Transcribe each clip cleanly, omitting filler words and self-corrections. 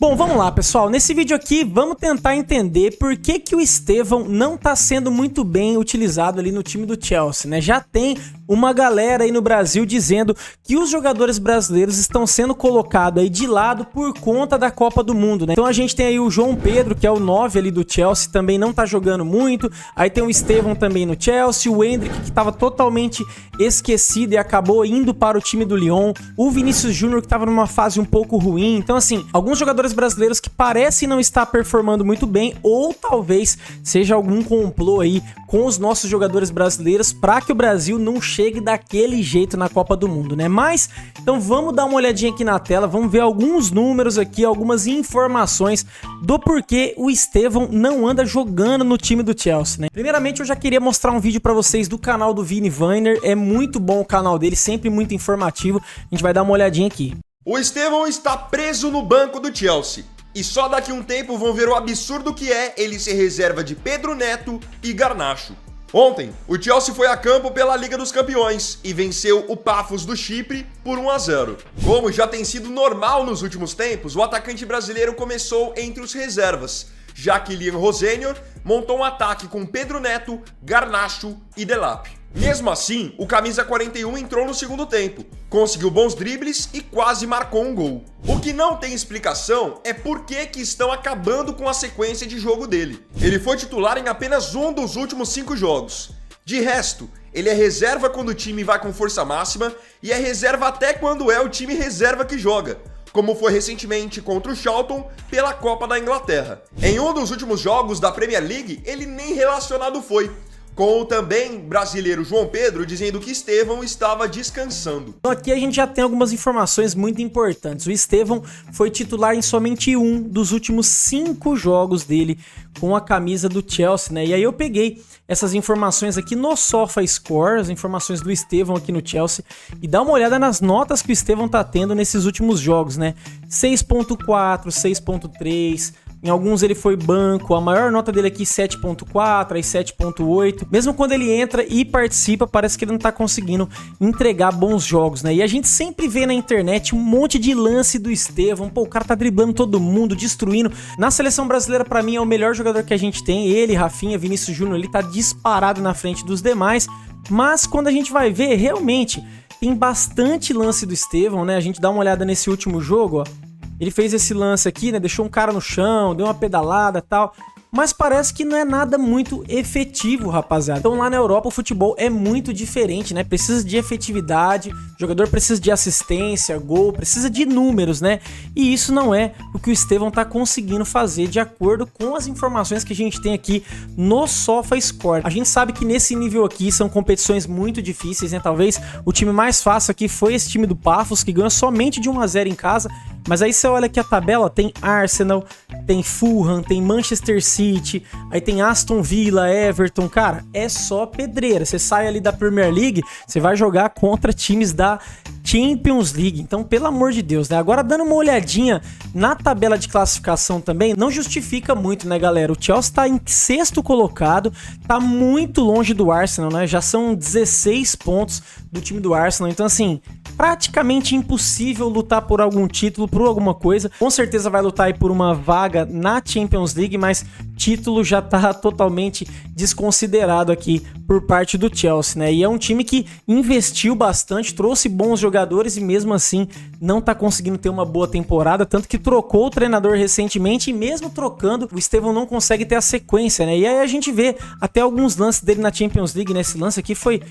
Bom, vamos lá, pessoal. Nesse vídeo aqui, vamos tentar entender por que o Estevão não tá sendo muito bem utilizado ali no time do Chelsea, né? Já tem uma galera aí no Brasil dizendo que os jogadores brasileiros estão sendo colocados aí de lado por conta da Copa do Mundo, né? Então a gente tem aí o João Pedro, que é o 9 ali do Chelsea, também não tá jogando muito. Aí tem o Estevão também no Chelsea, o Endrick, que tava totalmente esquecido e acabou indo para o time do Lyon, o Vinícius Júnior, que tava numa fase um pouco ruim. Então, assim, alguns jogadores brasileiros que parecem não estar performando muito bem, ou talvez seja algum complô aí com os nossos jogadores brasileiros para que o Brasil não chegue daquele jeito na Copa do Mundo, né? Mas, então vamos dar uma olhadinha aqui na tela, vamos ver alguns números aqui, algumas informações do porquê o Estevão não anda jogando no time do Chelsea, né? Primeiramente, eu já queria mostrar um vídeo para vocês do canal do Vini Weiner, é muito bom o canal dele, sempre muito informativo, a gente vai dar uma olhadinha aqui. O Estevão está preso no banco do Chelsea. E só daqui a um tempo vão ver o absurdo que é ele ser reserva de Pedro Neto e Garnacho. Ontem, o Chelsea foi a campo pela Liga dos Campeões e venceu o Paphos do Chipre por 1-0. Como já tem sido normal nos últimos tempos, o atacante brasileiro começou entre os reservas, já que Liam Rosenior montou um ataque com Pedro Neto, Garnacho e Delap. Mesmo assim, o camisa 41 entrou no segundo tempo, conseguiu bons dribles e quase marcou um gol. O que não tem explicação é por que estão acabando com a sequência de jogo dele. Ele foi titular em apenas um dos últimos 5 jogos. De resto, ele é reserva quando o time vai com força máxima e é reserva até quando é o time reserva que joga, como foi recentemente contra o Charlton pela Copa da Inglaterra. Em um dos últimos jogos da Premier League, ele nem relacionado foi, com o também brasileiro João Pedro dizendo que Estevão estava descansando. Então aqui a gente já tem algumas informações muito importantes. O Estevão foi titular em somente um dos últimos 5 jogos dele com a camisa do Chelsea, né? E aí eu peguei essas informações aqui no SofaScore, as informações do Estevão aqui no Chelsea, e dá uma olhada nas notas que o Estevão tá tendo nesses últimos jogos, né? 6.4, 6.3... Em alguns ele foi banco, a maior nota dele aqui 7.4, aí 7.8. Mesmo quando ele entra e participa, parece que ele não tá conseguindo entregar bons jogos, né? E a gente sempre vê na internet um monte de lance do Estevão. Pô, o cara tá driblando todo mundo, destruindo. Na seleção brasileira, pra mim, é o melhor jogador que a gente tem. Ele, Rafinha, Vinícius Júnior, ele tá disparado na frente dos demais. Mas quando a gente vai ver, realmente, tem bastante lance do Estevão, né? A gente dá uma olhada nesse último jogo, ó. Ele fez esse lance aqui, né? Deixou um cara no chão, deu uma pedalada e tal. Mas parece que não é nada muito efetivo, rapaziada. Então lá na Europa o futebol é muito diferente, né? Precisa de efetividade, o jogador precisa de assistência, gol, precisa de números, né? E isso não é o que o Estevão tá conseguindo fazer de acordo com as informações que a gente tem aqui no SofaScore. A gente sabe que nesse nível aqui são competições muito difíceis, né? Talvez o time mais fácil aqui foi esse time do Paphos, que ganhou somente de 1-0 em casa. Mas aí você olha aqui a tabela, ó, tem Arsenal, tem Fulham, tem Manchester City, aí tem Aston Villa, Everton, cara, é só pedreira. Você sai ali da Premier League, você vai jogar contra times da Champions League, então pelo amor de Deus, né? Agora dando uma olhadinha na tabela de classificação também, não justifica muito, né, galera? O Chelsea tá em 6º colocado, tá muito longe do Arsenal, né? Já são 16 pontos do time do Arsenal, então assim, praticamente impossível lutar por algum título, por alguma coisa. Com certeza vai lutar aí por uma vaga na Champions League, mas título já tá totalmente desconsiderado aqui por parte do Chelsea, né? E é um time que investiu bastante, trouxe bons jogadores e mesmo assim não tá conseguindo ter uma boa temporada, tanto que trocou o treinador recentemente e mesmo trocando, o Estevão não consegue ter a sequência, né? E aí a gente vê até alguns lances dele na Champions League, né? Esse lance aqui foi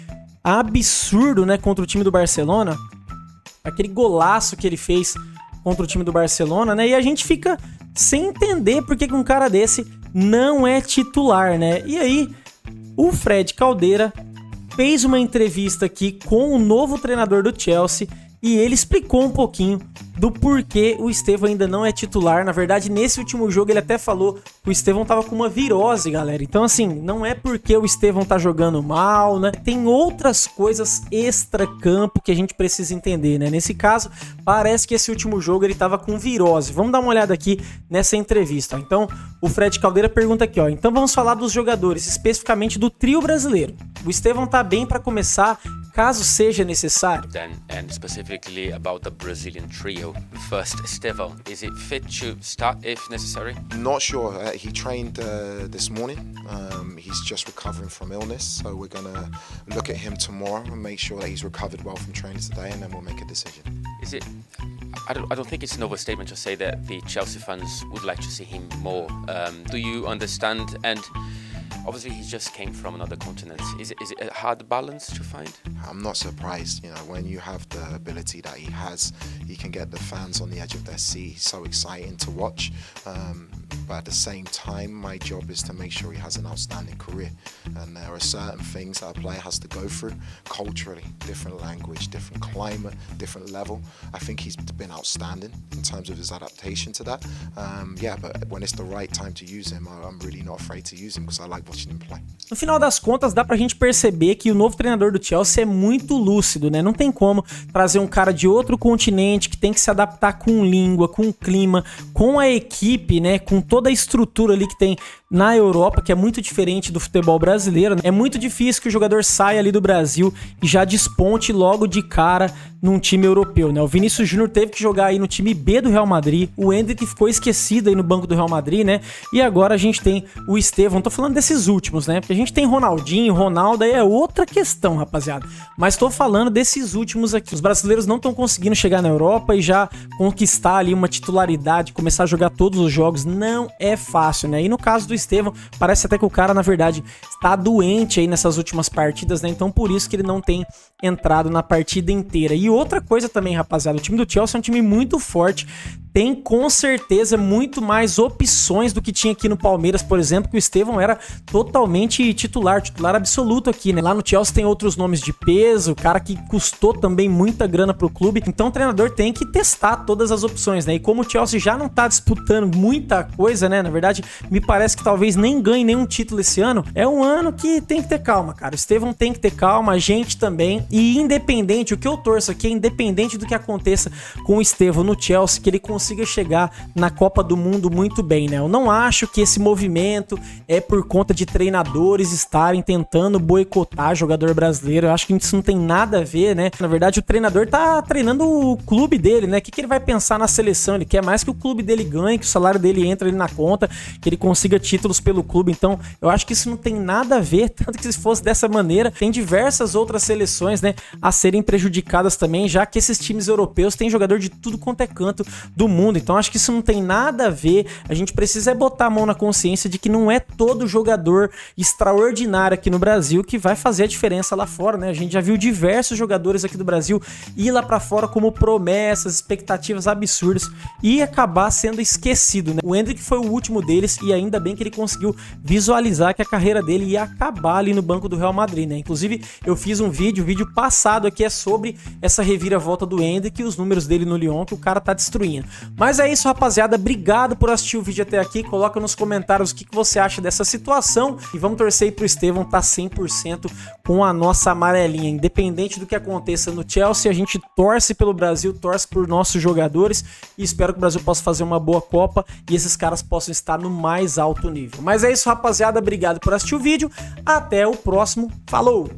absurdo, né? Contra o time do Barcelona. Aquele golaço que ele fez contra o time do Barcelona, né? E a gente fica sem entender por que um cara desse não é titular, né? E aí, o Fred Caldeira fez uma entrevista aqui com o novo treinador do Chelsea e ele explicou um pouquinho do porquê o Estevão ainda não é titular. Na verdade, nesse último jogo ele até falou que o Estevão tava com uma virose, galera. Então assim, não é porque o Estevão tá jogando mal, né? Tem outras coisas extra-campo que a gente precisa entender, né? Nesse caso, parece que esse último jogo ele tava com virose. Vamos dar uma olhada aqui nessa entrevista, ó. Então, o Fred Caldeira pergunta aqui, ó. Então vamos falar dos jogadores, especificamente do trio brasileiro. O Estevão tá bem para começar, caso seja necessário. Then, and specifically about the Brazilian trio. First, Estevão, is it fit to start if necessary? Not sure. He trained this morning. He's just recovering from illness, so we're gonna look at him tomorrow and make sure that he's recovered well from training today, and then we'll make a decision. Is it? I don't think it's an overstatement to say that the Chelsea fans would like to see him more. Do you understand? And obviously, he just came from another continent. Is it a hard balance to find? I'm not surprised. You know, when you have the ability that he has, he can get the fans on the edge of their seat. He's so exciting to watch. But at the same time, my job is to make sure he has an outstanding career. And there are certain things that a player has to go through culturally, different language, different climate, different level. I think he's been outstanding in terms of his adaptation to that. But when it's the right time to use him, I'm really not afraid to use him because I like watching him play. No final das contas, dá pra gente perceber que o novo treinador do Chelsea é muito lúcido, né? Não tem como trazer um cara de outro continente que tem que se adaptar com língua, com clima, com a equipe, né? Com toda a estrutura ali que tem na Europa, que é muito diferente do futebol brasileiro. É muito difícil que o jogador saia ali do Brasil e já desponte logo de cara num time europeu, né? O Vinícius Júnior teve que jogar aí no time B do Real Madrid, o Endrick ficou esquecido aí no banco do Real Madrid, né? E agora a gente tem o Estevão, tô falando desses últimos, né? Porque a gente tem Ronaldinho, Ronaldo, aí é outra questão, rapaziada. Mas tô falando desses últimos aqui. Os brasileiros não estão conseguindo chegar na Europa e já conquistar ali uma titularidade, começar a jogar todos os jogos, não é fácil, né? E no caso do Estevão, parece até que o cara, na verdade, está doente aí nessas últimas partidas, né? Então por isso que ele não tem entrado na partida inteira. E outra coisa também, rapaziada, o time do Chelsea é um time muito forte, tem com certeza muito mais opções do que tinha aqui no Palmeiras, por exemplo, que o Estevão era totalmente titular absoluto aqui, né? Lá no Chelsea tem outros nomes de peso, o cara que custou também muita grana pro clube, então o treinador tem que testar todas as opções, né? E como o Chelsea já não tá disputando muita coisa, né? Na verdade, me parece que talvez nem ganhe nenhum título esse ano, é um ano que tem que ter calma, cara. O Estevão tem que ter calma, a gente também, e independente, o que eu torço aqui é independente do que aconteça com o Estevão no Chelsea, que ele consiga chegar na Copa do Mundo muito bem, né? Eu não acho que esse movimento é por conta de treinadores estarem tentando boicotar jogador brasileiro. Eu acho que isso não tem nada a ver, né? Na verdade, o treinador tá treinando o clube dele, né? O que ele vai pensar na seleção? Ele quer mais que o clube dele ganhe, que o salário dele entre ali na conta, que ele consiga títulos pelo clube. Então, eu acho que isso não tem nada a ver, tanto que se fosse dessa maneira, tem diversas outras seleções, né, a serem prejudicadas também, já que esses times europeus têm jogador de tudo quanto é canto do mundo. Então, acho que isso não tem nada a ver. A gente precisa botar a mão na consciência de que não é todo jogador extraordinário aqui no Brasil que vai fazer a diferença lá fora, né? A gente já viu diversos jogadores aqui do Brasil ir lá pra fora como promessas, expectativas absurdas e acabar sendo esquecido, né? O Endrick foi o último deles e ainda bem que ele conseguiu visualizar que a carreira dele ia acabar ali no banco do Real Madrid, né? Inclusive, eu fiz um vídeo passado aqui é sobre essa reviravolta do Endrick e os números dele no Lyon, que o cara tá destruindo. Mas é isso, rapaziada. Obrigado por assistir o vídeo até aqui. Coloca nos comentários o que você acha dessa situação e vamos torcer aí pro Estevão tá 100% com a nossa amarelinha. Independente do que aconteça no Chelsea, a gente torce pelo Brasil, torce por nossos jogadores e espero que o Brasil possa fazer uma boa Copa e esses caras possam estar no mais alto nível. Mas é isso, rapaziada. Obrigado por assistir o vídeo. Até o próximo. Falou!